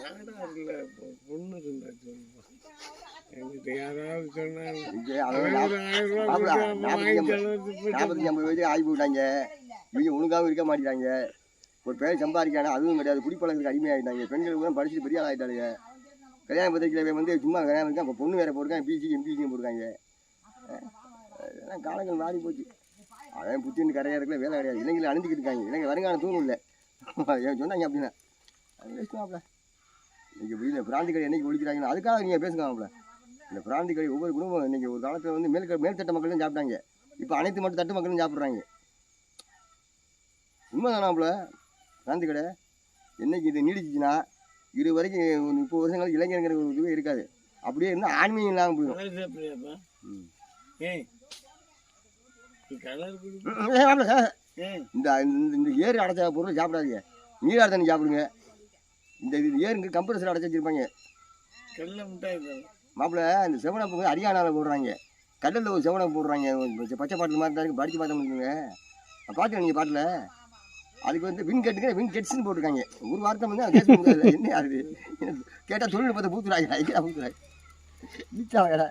பொண்ணு இருந்தா எங்கிட்ட யாராவது சொன்னாங்க 40-50 வயசுக்கு ஆகி போயிட்டாங்க. இவங்க ஒழுங்காகவும் இருக்க மாட்டேங்கிறாங்க. ஒரு பேர் சம்பாதிக்கானா அதுவும் கிடையாது. குடிப்பழக்கத்துக்கு அடிமையாகிட்டாங்க. பெண்கள் கூட படிச்சுட்டு பெரிய ஆள் ஆகிட்டாங்க. கல்யாணம் பத்திரிக்கையில் வந்து சும்மா கல்யாணம் இருக்கா. இப்போ பொண்ணு வேற போட்டிருக்காங்க. பிசி எம்பிசியும் போட்டிருக்காங்க. அதெல்லாம் காலங்கள் மாறி போச்சு. அதான் புத்தின்னு கரையாக இருக்கல வேலை கிடையாது. இளைஞர்கள் அணிஞ்சிக்கிட்டு இருக்காங்க. இளைஞர் வருங்காலம் தூணும் இல்லை சொன்னாங்க அப்படின்னா அது வேஸ்ட்டாப்ல. இன்றைக்கி வீட்டில் பிராந்தி கடை என்றைக்கு ஒழிக்கிறாங்கன்னா அதுக்காக நீங்கள் பேசுங்களாம்ல. இந்த பிராந்தி கடை ஒவ்வொரு குடும்பம் இன்றைக்கி ஒரு காலத்தில் வந்து மேல்தட்ட மக்களும் சாப்பிட்டாங்க. இப்போ அனைத்து மட்டும் தட்டு மக்களும் சாப்பிட்றாங்க. உண்மை தானாப்புல. பிராந்தி கடை என்றைக்கு இது நீடிச்சிச்சுன்னா இது வரைக்கும் 30 வருஷங்களுக்கு இளைஞர்கள் ஒரு இதுவே இருக்காது. அப்படியே இருந்தால் ஆன்மீகம் இல்லாமல் போயிடும். இந்த இந்த ஏறு அடைச்ச பொருள் சாப்பிடாதீங்க. நீராட தண்ணி சாப்பிடுங்க. இந்த இது ஏருங்க கம்ப்ரஸர் அடைச்சி வச்சிருப்பாங்க. மாப்பிள்ள இந்த செவனப்பு ஹரியானாவில் போடுறாங்க. கடலில் ஒரு செவனப்பு போடுறாங்க. பச்சை பாட்டில் மாதிரி தான் இருக்குது. படித்து பார்த்தா முடியுங்க. பார்த்துக்க நீங்கள் பாட்டில் அதுக்கு வந்து வின் கெட்ஸ்ன்னு போட்டிருக்காங்க. ஒரு வார்த்தை வந்து அது கேட்க முடியாது. என்ன அது கேட்டால் தொழில்நுட்பத்தை பூத்துறாங்க. பூத்துறாங்க